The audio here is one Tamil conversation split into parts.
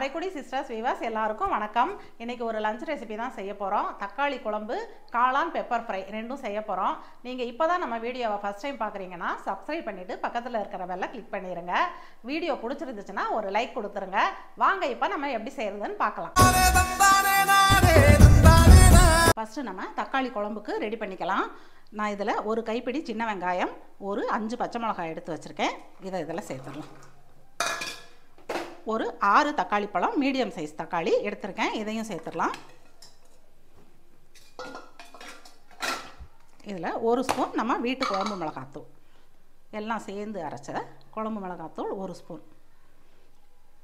கரைக்குடி சிஸ்டர்ஸ் வீவர்ஸ் எல்லாருக்கும் வணக்கம். இன்னைக்கு ஒரு லஞ்ச் ரெசிபி தான் செய்ய போகிறோம். தக்காளி குழம்பு, காளான் பெப்பர் ஃப்ரை ரெண்டும் செய்ய போகிறோம். நீங்கள் இப்போ தான் நம்ம வீடியோவை ஃபஸ்ட் டைம் பார்க்குறீங்கன்னா சப்ஸ்கிரைப் பண்ணிவிட்டு பக்கத்தில் இருக்கிற பெல்லை கிளிக் பண்ணிடுங்க. வீடியோ பிடிச்சிருந்துச்சுன்னா ஒரு லைக் கொடுத்துருங்க. வாங்க இப்போ நம்ம எப்படி செய்கிறதுன்னு பார்க்கலாம். ஃபஸ்ட்டு நம்ம தக்காளி குழம்புக்கு ரெடி பண்ணிக்கலாம். நான் இதில் ஒரு கைப்பிடி சின்ன வெங்காயம், ஒரு 5 பச்சை மிளகாய் எடுத்து வச்சுருக்கேன். இதை இதில் சேர்த்துடலாம். ஒரு 6 தக்காளி பழம், மீடியம் சைஸ் தக்காளி எடுத்திருக்கேன். இதையும் சேர்த்துடலாம். இதில் ஒரு ஸ்பூன் நம்ம வீட்டு குழம்பு மிளகாத்தூள், எல்லாம் சேர்ந்து அரைச்ச குழம்பு மிளகாத்தூள் 1 ஸ்பூன்.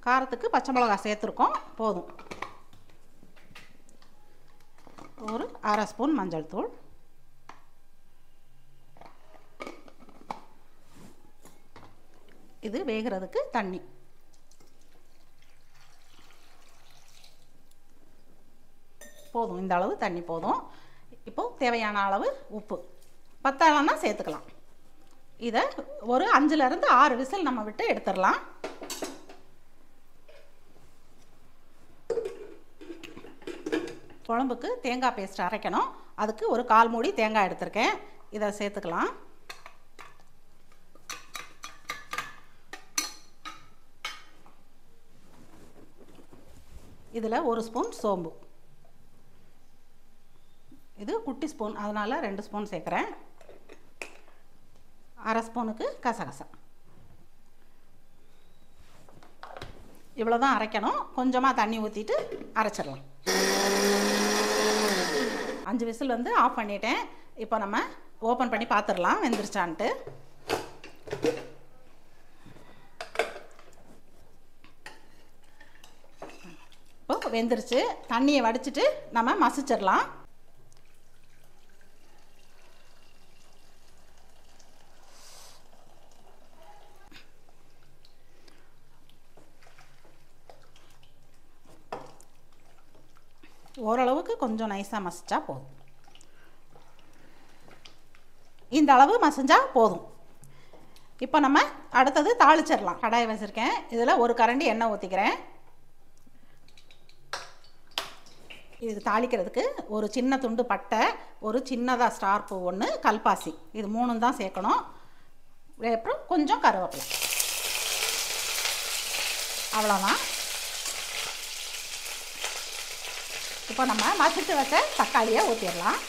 காரத்துக்கு பச்சை மிளகாய் சேர்த்துருக்கோம், போதும். ஒரு 1/2 ஸ்பூன் மஞ்சள் தூள், இது வேகிறதுக்கு தண்ணி, போதும். இந்த அளவு தண்ணி போதும். இப்போ தேவையான அளவு உப்பு, பத்தாலன்னா சேர்த்துக்கலாம். இதை ஒரு 5லேருந்து 6 விசில் நம்ம விட்டு எடுத்துடலாம். குழம்புக்கு தேங்காய் பேஸ்ட் அரைக்கணும். அதுக்கு ஒரு 1/4 மூடி தேங்காய் எடுத்திருக்கேன். இதை சேர்த்துக்கலாம். இதில் 1 ஸ்பூன் சோம்பு, இது குட்டி ஸ்பூன் அதனால் 2 ஸ்பூன் சேர்க்குறேன். 1/2 ஸ்பூனுக்கு கசகசா. இவ்வளோ தான் அரைக்கணும். கொஞ்சமாக தண்ணி ஊற்றிட்டு அரைச்சிடலாம். 5 விசில் வந்து ஆஃப் பண்ணிட்டேன். இப்போ நம்ம ஓப்பன் பண்ணி பார்த்துடலாம் வெந்துருச்சான்ட்டு. இப்போ வெந்துருச்சு. தண்ணியை வடிச்சிட்டு நம்ம மசிச்சிடலாம். ஓரளவுக்கு கொஞ்சம் நைஸாக மசிச்சா போதும். இந்த அளவு மசிஞ்சா போதும். இப்போ நம்ம அடுத்தது தாளிச்சிடலாம். கடாய் வச்சுருக்கேன். இதில் ஒரு கரண்டி எண்ணெய் ஊற்றிக்கிறேன். இது தாளிக்கிறதுக்கு ஒரு சின்ன துண்டு பட்டை, ஒரு சின்னதாக ஸ்டார் பூ 1, கல்பாசி, இது 3 தான் சேர்க்கணும். அப்புறம் கொஞ்சம் கருவேப்பிலை, அவ்வளோதான். இப்போ நம்ம மசிச்சு வச்ச தக்காளியை ஊற்றிடலாம்.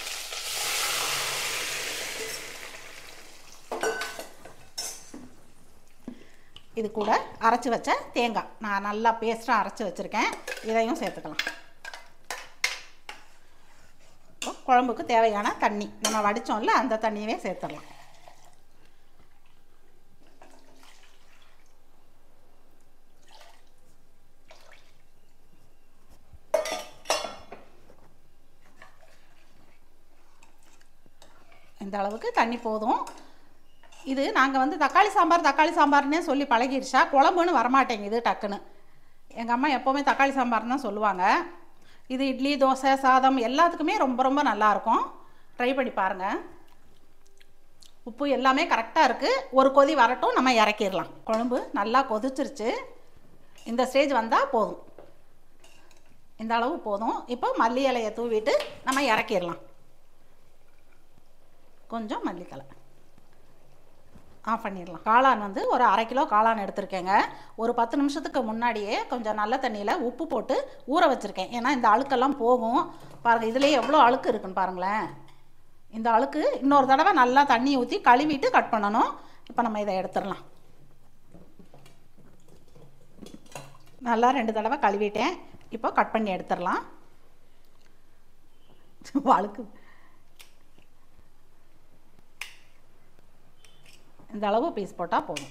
இது கூட அரைச்சி வச்ச தேங்காய், நான் நல்லா பேஸ்ட்டாக அரைச்சி வச்சுருக்கேன், இதையும் சேர்த்துக்கலாம். குழம்புக்கு தேவையான தண்ணி நம்ம வடித்தோம்ல, அந்த தண்ணியவே சேர்த்துடலாம். இந்த அளவுக்கு தண்ணி போதும். இது நாங்கள் வந்து தக்காளி சாம்பார்னே சொல்லி பழகிடுச்சா, குழம்புன்னு வரமாட்டேங்குது டக்குன்னு. எங்கள் அம்மா எப்போவுமே தக்காளி சாம்பார்னு தான் சொல்லுவாங்க. இது இட்லி, தோசை, சாதம் எல்லாத்துக்குமே ரொம்ப ரொம்ப நல்லாயிருக்கும். ட்ரை பண்ணி பாருங்கள். உப்பு எல்லாமே கரெக்டாக இருக்குது. ஒரு கொதி வரட்டும், நம்ம இறக்கிடலாம். குழம்பு நல்லா கொதிச்சிருச்சு. இந்த ஸ்டேஜ் வந்தால் போதும். இந்த அளவு போதும். இப்போ மல்லி இலையை தூவிட்டு நம்ம இறக்கிடலாம். கொஞ்சம் மல்லித்தலை ஆஃப் பண்ணிடலாம். காளான் வந்து ஒரு 1/2 கிலோ காளான் எடுத்திருக்கேங்க. ஒரு 10 நிமிஷத்துக்கு முன்னாடியே கொஞ்சம் நல்ல தண்ணியில் உப்பு போட்டு ஊற வச்சுருக்கேன். ஏன்னா இந்த அழுக்கெல்லாம் போகும். பாருங்கள், இதுலேயே எவ்வளோ அழுக்கு இருக்குன்னு பாருங்களேன். இந்த அழுக்கு இன்னொரு தடவை நல்லா தண்ணி ஊற்றி கழுவிட்டு கட் பண்ணணும். இப்போ நம்ம இதை எடுத்துடலாம். நல்லா 2 தடவை கழுவிட்டேன். இப்போ கட் பண்ணி எடுத்துடலாம். அழுக்கு இந்த அளவு பீஸ் போட்டால் போதும்.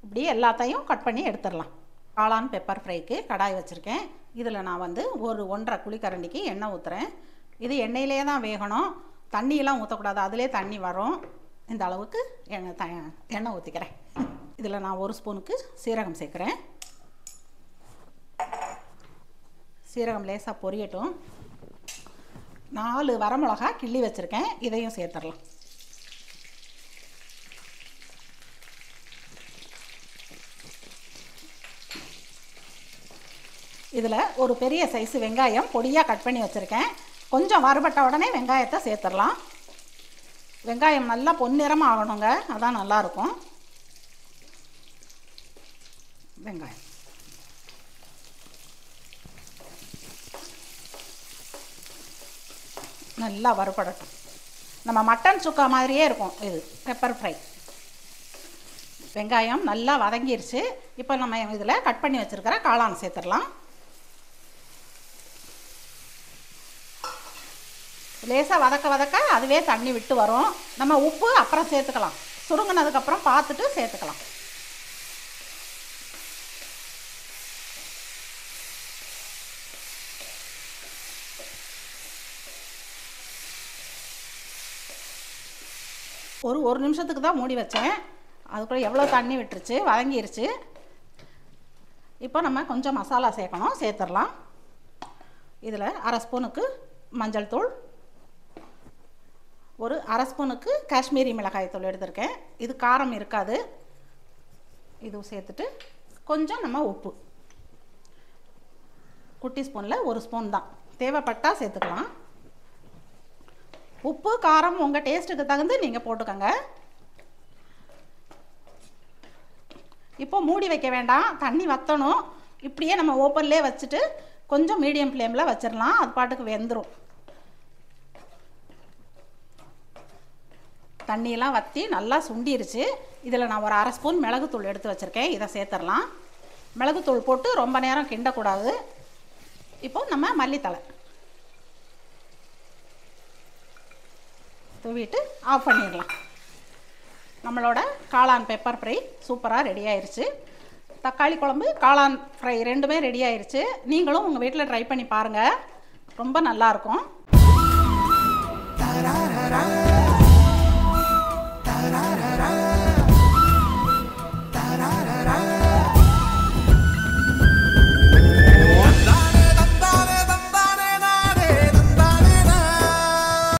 இப்படி எல்லாத்தையும் கட் பண்ணி எடுத்துடலாம். காளான் பெப்பர் ஃப்ரைக்கு கடாய் வச்சுருக்கேன். இதில் நான் வந்து ஒரு 1.5 குழிக்கரண்டிக்கு எண்ணெய் ஊற்றுறேன். இது எண்ணெயிலே தான் வேகணும், தண்ணியெல்லாம் ஊற்றக்கூடாது, அதிலே தண்ணி வரும். இந்த அளவுக்கு எண்ணெய் ஊற்றிக்கிறேன். இதில் நான் 1 ஸ்பூனுக்கு சீரகம் சேர்க்குறேன். சீரகம் லேசாக பொரியட்டும். 4 வரமிளகா கிள்ளி வச்சுருக்கேன், இதையும் சேர்த்துடலாம். இதில் ஒரு பெரிய சைஸு வெங்காயம் பொடியாக கட் பண்ணி வச்சுருக்கேன். கொஞ்சம் வறுபட்ட உடனே வெங்காயத்தை சேர்த்துடலாம். வெங்காயம் நல்லா பொன்னிறமாக ஆகணுங்க, அதான் நல்லாயிருக்கும். வெங்காயம் நல்லா வறுபடட்டும். நம்ம மட்டன் சுக்கா மாதிரியே இருக்கும் இது பெப்பர் ஃப்ரை. வெங்காயம் நல்லா வதங்கிருச்சு. இப்போ நம்ம இதில் கட் பண்ணி வச்சுருக்கிற காளான் சேர்த்துடலாம். லேசாக வதக்க வதக்க அதுவே தண்ணி விட்டு வரும். நம்ம உப்பு அப்புறம் சேர்த்துக்கலாம், சுருங்கினதுக்கப்புறம் பார்த்துட்டு சேர்த்துக்கலாம். ஒரு நிமிஷத்துக்கு தான் மூடி வச்சேன், அதுக்குள்ளே எவ்வளோ தண்ணி விட்டுருச்சு, வதங்கிருச்சு. இப்போ நம்ம கொஞ்சம் மசாலா சேர்க்கணும், சேர்த்துடலாம். இதில் 1/2 ஸ்பூனுக்கு மஞ்சள் தூள், ஒரு 1/2 ஸ்பூனுக்கு காஷ்மீரி மிளகாய் தூள் எடுத்திருக்கேன். இது காரம் இருக்காது. இது சேர்த்துட்டு கொஞ்சம் நம்ம உப்பு, குட்டி ஸ்பூனில் 1 ஸ்பூன் தான், தேவைப்பட்டால் சேர்த்துக்கலாம். உப்பு காரம் உங்கள் டேஸ்ட்டுக்கு தகுந்து நீங்கள் போட்டுக்கோங்க. இப்போ மூடி வைக்க வேண்டாம், தண்ணி வற்றணும். இப்படியே நம்ம ஓப்பன்லேயே வச்சுட்டு கொஞ்சம் மீடியம் ஃப்ளேமில் வச்சிடலாம், அது பாட்டுக்கு வெந்துடும். தண்ணியெல்லாம் வற்றி நல்லா சுண்டிருச்சு. இதில் நான் ஒரு 1/2 ஸ்பூன் மிளகுத்தூள் எடுத்து வச்சுருக்கேன், இதை சேர்த்துடலாம். மிளகுத்தூள் போட்டு ரொம்ப நேரம் கிண்டக்கூடாது. இப்போ நம்ம மல்லித்தழை தூவிட்டு ஆஃப் பண்ணிடலாம். நம்மளோட காளான் பெப்பர் ஃப்ரை சூப்பராக ரெடி ஆயிடுச்சு. தக்காளி குழம்பு, காளான் ஃப்ரை ரெண்டுமே ரெடி ஆயிடுச்சு. நீங்களும் உங்கள் வீட்டில் ட்ரை பண்ணி பாருங்கள், ரொம்ப நல்லாயிருக்கும்.